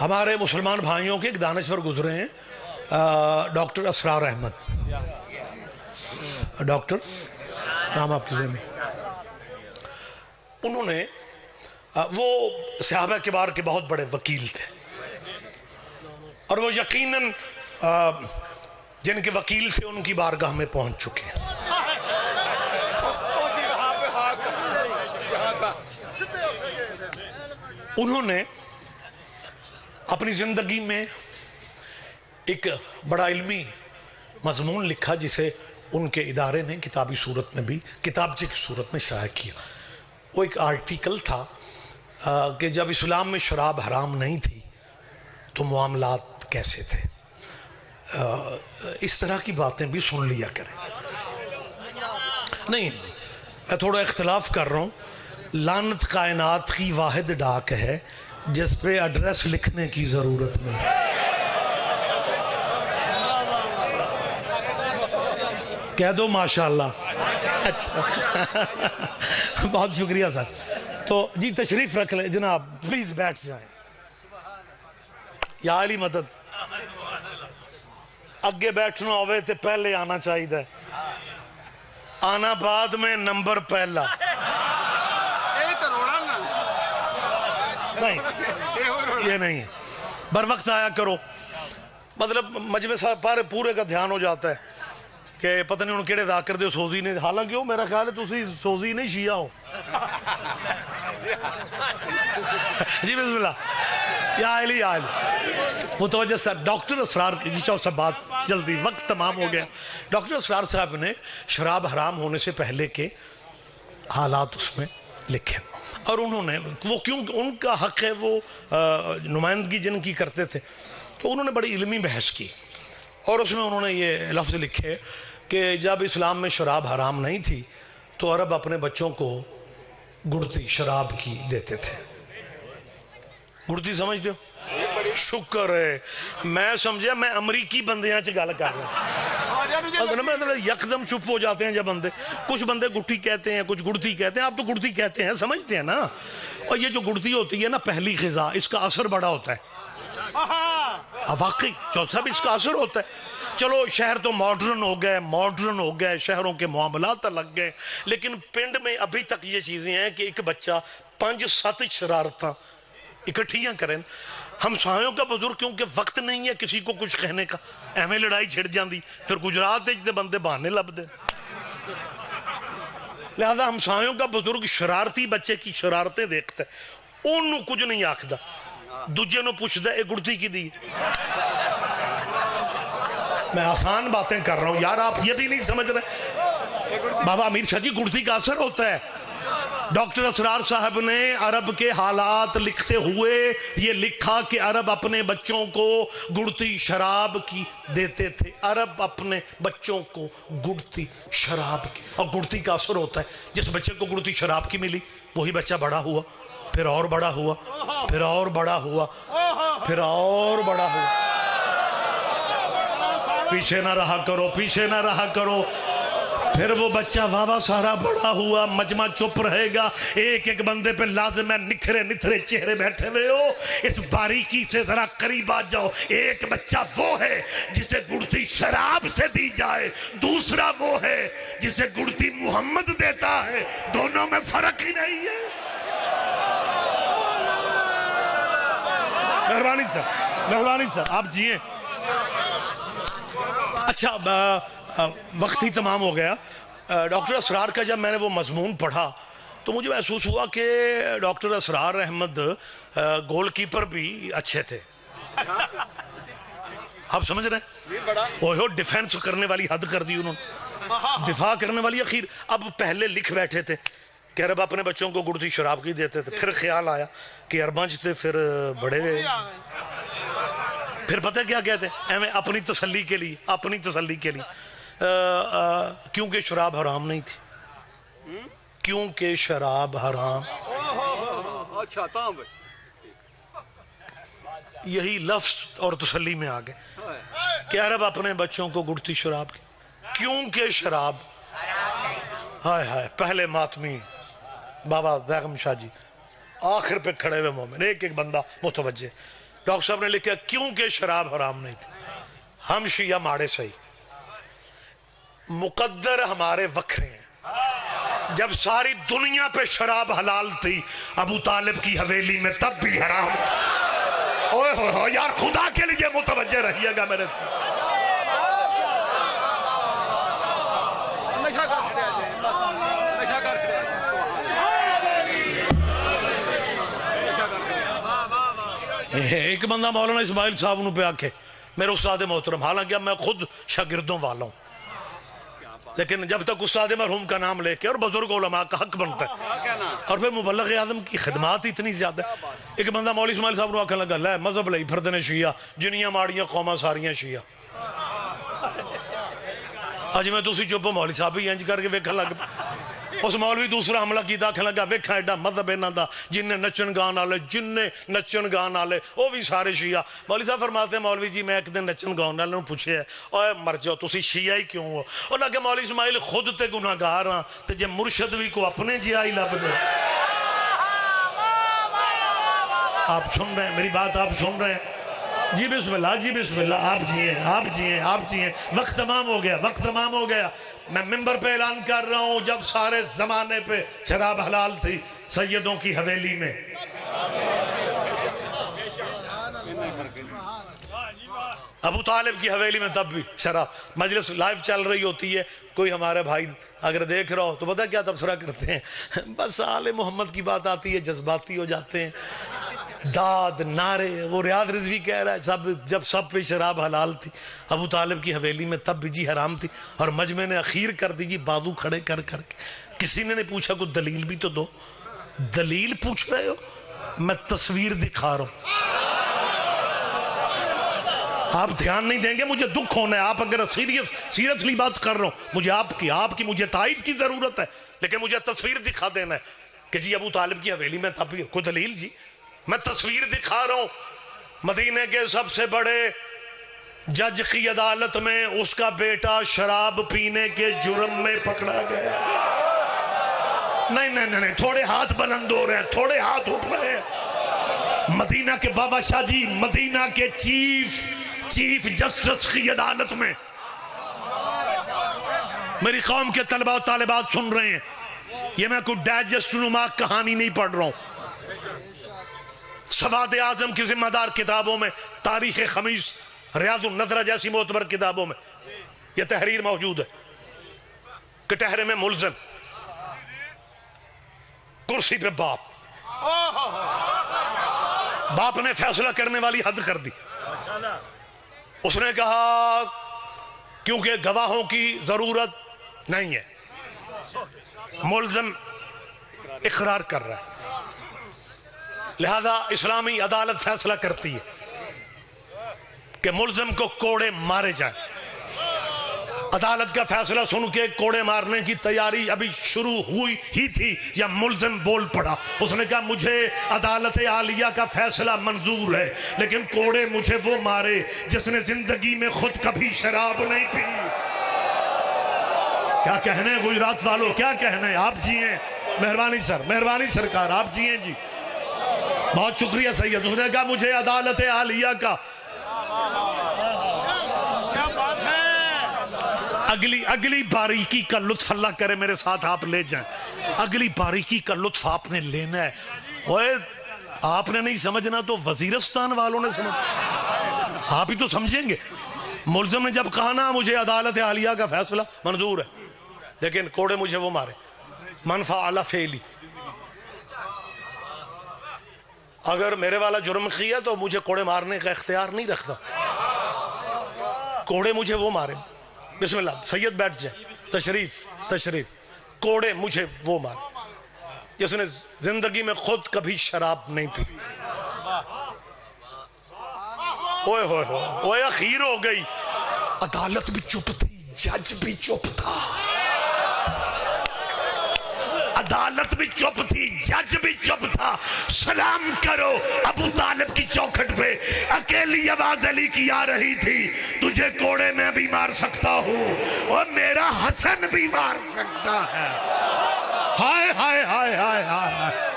ہمارے مسلمان بھائیوں کے ایک دانشور گزرے ہیں، ڈاکٹر اسرار احمد. ڈاکٹر نام آپ کی ذہن میں؟ انہوں نے وہ صحابہ کبار کے بہت بڑے وکیل تھے، اور وہ یقیناً جن کے وکیل تھے ان کی بارگاہ میں پہنچ چکے ہیں. انہوں نے اپنی زندگی میں ایک بڑا علمی مضمون لکھا جسے ان کے ادارے نے کتابی صورت میں بھی کتابچے کی صورت میں شائع کیا. وہ ایک آرٹیکل تھا کہ جب اسلام میں شراب حرام نہیں تھی تو معاملات کیسے تھے. اس طرح کی باتیں بھی سن لیا کریں. نہیں، میں تھوڑا اختلاف کر رہا ہوں. لعنت کائنات کی واحد ڈاک ہے جس پہ ایڈریس لکھنے کی ضرورت نہیں. کہہ دو ماشاءاللہ. اچھا بہت شکریہ سر. تو جی تشریف رکھ لیں جناب، پلیز بیٹھ جائیں. یا علی مدد. اگے بیٹھنا ہوئے تو پہلے آنا چاہیے، آنا بعد میں نمبر پہلا. نہیں یہ نہیں، بر وقت آیا کرو. مطلب مجلس پورے کا دھیان ہو جاتا ہے کہ پتہ نہیں انہوں کیڑے ذاکر دے سوزی نے، حالانکہ وہ میرا خیال ہے تسی سوزی نہیں شیعہ ہو. جی بسم اللہ. یا علی یا علی متوجہ سر. ڈاکٹر اسرار جی چاہو سب بات جلدی، وقت تمام ہو گیا. ڈاکٹر اسرار صاحب نے شراب حرام ہونے سے پہلے کے حالات اس میں لکھے، اور انہوں نے وہ کیوں ان کا حق ہے، وہ نمائندگی جن کی کرتے تھے، تو انہوں نے بڑی علمی بحث کی، اور اس میں انہوں نے یہ لفظ لکھے کہ جب اسلام میں شراب حرام نہیں تھی تو عرب اپنے بچوں کو گڑتی شراب کی دیتے تھے. گڑتی سمجھتے ہو؟ شکر ہے میں سمجھا میں امریکی بندیاں چ گل کر رہا ہوں. یکدم چپ ہو جاتے ہیں جب بندے، کچھ بندے گٹی کہتے ہیں، کچھ گڑتی کہتے ہیں. آپ تو گڑتی کہتے ہیں، سمجھتے ہیں نا. اور یہ جو گڑتی ہوتی ہے نا پہلی غذا، اس کا اثر بڑا ہوتا ہے. واقعی صاحب اس کا اثر ہوتا ہے. چلو شہر تو ماڈرن ہو گئے، شہروں کے معاملات الگ گئے، لیکن پنڈ میں ابھی تک یہ چیزیں ہیں کہ ایک بچہ 5-7 شرارتاں اکٹھیاں کریں. ہمسایوں کا بزرگ کیونکہ وقت نہیں ہے کسی کو کچھ کہنے کا، ایویں لڑائی چھڑ جاندی، پھر گجرات دے بندے بہانے لب دے. لہذا ہمسایوں کا بزرگ شرارتی بچے کی شرارتیں دیکھتا ہے، انہوں کچھ نہیں آکھدا، دوجے نو پوچھدا اے گڑتی کی دی. میں آسان باتیں کر رہا ہوں یار، آپ یہ بھی نہیں سمجھ رہے. بابا امیر شاہ جی گڑتی کا اثر ہوتا ہے. ڈاکٹر اسرار صاحب نے عرب کے حالات لکھتے ہوئے یہ لکھا کہ عرب اپنے بچوں کو گڑتی شراب کی دیتے تھے. عرب اپنے بچوں کو گڑتی شراب کی، اور گڑتی کا اثر ہوتا ہے. جس بچے کو گڑتی شراب کی ملی وہی بچہ بڑا ہوا، پھر اور بڑا ہوا، پھر اور بڑا ہوا، پھر اور بڑا ہوا. پیچھے نہ رہا کرو، پیچھے نہ رہا کرو. پھر وہ بچہ واہ سارا بڑا ہوا، مجمع چپ رہے گا. ایک ایک بندے پہ لازم ہے نکھرے نتھرے چہرے بیٹھے ہوئے ہو. اس باریکی سے ذرا قریب آ جاؤ. ایک بچہ وہ ہے جسے گڑتی شراب سے دی جائے، دوسرا وہ ہے جسے گڑتی محمد دیتا ہے. دونوں میں فرق ہی نہیں ہے. مہربانی سر آپ جیئیں. اچھا وقت ہی تمام ہو گیا. ڈاکٹر اسرار کا جب میں نے وہ مضمون پڑھا تو مجھے محسوس ہوا کہ ڈاکٹر اسرار احمد گول کیپر بھی اچھے تھے. آپ سمجھ رہے ہیں؟ وہ ڈیفینس کرنے والی حد کر دی انہوں نے، دفاع کرنے والی. اخیر اب پہلے لکھ بیٹھے تھے کہ عرب اپنے بچوں کو گڑتی شراب کی دیتے تھے، پھر خیال آیا کہ اربنج تھے، پھر بڑے گئے، پھر پتہ کیا کہتے ہیں اپنی تسلی کے لیے کیونکہ شراب حرام نہیں تھی، کیونکہ شراب حرام. یہی لفظ اور تسلی میں آ گئے کہ عرب اپنے بچوں کو گڑتی شراب کی، کیونکہ شراب. ہائے ہائے پہلے ماتمی بابا زیغم شاہ جی، آخر پہ کھڑے ہوئے مومن، ایک ایک بندہ متوجہ. ڈاکٹر صاحب نے لکھا کیونکہ شراب حرام نہیں تھی، ہم شیعہ ماڑے صحیح، مقدر ہمارے وکھرے ہیں۔ جب ساری دنیا پہ شراب حلال تھی ابو طالب کی حویلی میں تب بھی حرام تھا۔ اوہ ہوہ یار خدا کے لیے متوجہ رہیے گا میرے سے۔ ایک بندہ مولانا اسماعیل صاحب نو پہ آکھے میرے استاد محترم، حالانکہ میں خود شاگردوں والا ہوں، لیکن جب تک استاد مرحوم کا نام لے کے اور بزرگ علماء کا حق بنتا ہے، اور پھر مبلغ اعظم کی خدمات اتنی زیادہ ہے۔ ایک بندہ مولوی اسماعیل صاحب نو آکھنے لگا لے مذہب لئی پھردنے شیعہ، جنیاں ماڑیاں قوماں ساریاں شیعہ۔ آج میں دوسری چوپو مولوی صاحب ہی انج کر کے ویکھن لگ، اس مولوی دوسرا حملہ کیتا، آکھنے لگا ویکھاں ایڈا مذہب انہاں دا، جننے نچن گان والے، جننے نچن گان والے وہ بھی سارے شیعہ۔ مولوی صاحب فرماتے ہیں مولوی جی میں ایک دن نچن گان والے پوچھے ہے اوے مر جاؤ تسی شیعہ ہی کیوں ہو؟ انہاں کہ مولوی اسماعیل خود تے گناہگار ہاں تے جے مرشد بھی کو اپنے جہا ہی لب دے۔ آپ سن رہے ہیں میری بات؟ آپ سن رہے ہیں؟ جی بسم اللہ، جی بسم اللہ، آپ جیئے آپ جیئے آپ جیئے۔ وقت تمام ہو گیا، وقت تمام ہو گیا۔ میں ممبر پہ اعلان کر رہا ہوں جب سارے زمانے پہ شراب حلال تھی سیدوں کی حویلی میں، ابو طالب کی حویلی میں تب بھی شراب، مجلس لائیو چل رہی ہوتی ہے، کوئی ہمارے بھائی اگر دیکھ رہا ہو تو پتہ کیا تبصرہ کرتے ہیں؟ بس آل محمد کی بات آتی ہے جذباتی ہو جاتے ہیں، داد نعرے۔ وہ ریاض رضوی کہہ رہا ہے جب سب پہ شراب حلال تھی ابو طالب کی حویلی میں تب بھی جی حرام تھی، اور مجمع نے اخیر کر دی جی بازو کھڑے کر کر کے۔ کسی نے نہیں پوچھا کوئی دلیل بھی تو دو۔ دلیل پوچھ رہے ہو؟ میں تصویر دکھا رہا ہوں، آپ دھیان نہیں دیں گے، مجھے دکھ ہونا ہے۔ آپ اگر سیریسلی بات کر رہا ہوں، مجھے آپ کی مجھے تائید کی ضرورت ہے، لیکن مجھے تصویر دکھا دینا ہے کہ جی ابو طالب کی حویلی میں تب بھی کوئی دلیل؟ جی میں تصویر دکھا رہا ہوں، مدینے کے سب سے بڑے جج کی عدالت میں اس کا بیٹا شراب پینے کے جرم میں پکڑا گیا۔ نہیں، تھوڑے ہاتھ بلند ہو رہے ہیں، تھوڑے ہاتھ اٹھ رہے ہیں۔ مدینہ کے بابا شاہ جی، مدینہ کے چیف جسٹس کی عدالت میں، میری قوم کے طلبہ و طالبات سن رہے ہیں، یہ میں کوئی ڈائجسٹ نما کہانی نہیں پڑھ رہا ہوں۔ سواد اعظم کی ذمہ دار کتابوں میں، تاریخ خمیس، ریاض النظرہ جیسی معتبر کتابوں میں یہ تحریر موجود ہے۔ کٹہرے میں ملزم، کرسی پہ باپ نے فیصلہ کرنے والی حد کر دی۔ اس نے کہا کیونکہ گواہوں کی ضرورت نہیں ہے، ملزم اقرار کر رہا ہے، لہذا اسلامی عدالت فیصلہ کرتی ہے کہ ملزم کو کوڑے مارے جائیں۔ عدالت کا فیصلہ سن کے کوڑے مارنے کی تیاری ابھی شروع ہوئی ہی تھی یا ملزم بول پڑا۔ اس نے کہا مجھے عدالت عالیہ کا فیصلہ منظور ہے، لیکن کوڑے مجھے وہ مارے جس نے زندگی میں خود کبھی شراب نہیں پی۔ کیا کہنے گجرات والوں، کیا کہنے؟ آپ جیئیں، مہربانی سر، مہربانی سرکار، آپ جیئیں جی، بہت شکریہ سید۔ اس نے کہا مجھے عدالت عالیہ کا اگلی باریکی کا لطف اللہ کرے میرے ساتھ آپ لے جائیں، اگلی باریکی کا لطف آپ نے لینا ہے۔ اوے آپ نے نہیں سمجھنا تو وزیرستان والوں نے سمجھنا، آپ ہی تو سمجھیں گے۔ ملزم نے جب کہا نا مجھے عدالت عالیہ کا فیصلہ منظور ہے، لیکن کوڑے مجھے وہ مارے، من فعل فعلی، اگر میرے والا جرم کیا تو مجھے کوڑے مارنے کا اختیار نہیں رکھتا، کوڑے مجھے وہ مارے۔ بسم اللہ، سید بیٹھ جائے، تشریف، کوڑے مجھے وہ مارے جس نے زندگی میں خود کبھی شراب نہیں پی۔ اوئے ہوئے اوئے، اخیر ہو گئی، عدالت بھی چپ تھی، جج بھی چپ تھا، عدالت بھی چپ تھی، جج بھی چپ تھا۔ سلام کرو ابو طالب کی چوکھٹ پہ اکیلی آواز علی کی آ رہی تھی، تجھے کوڑے میں بھی مار سکتا ہوں اور میرا حسن بھی مار سکتا ہے۔ ہائے ہائے ہائے ہائے ہائے،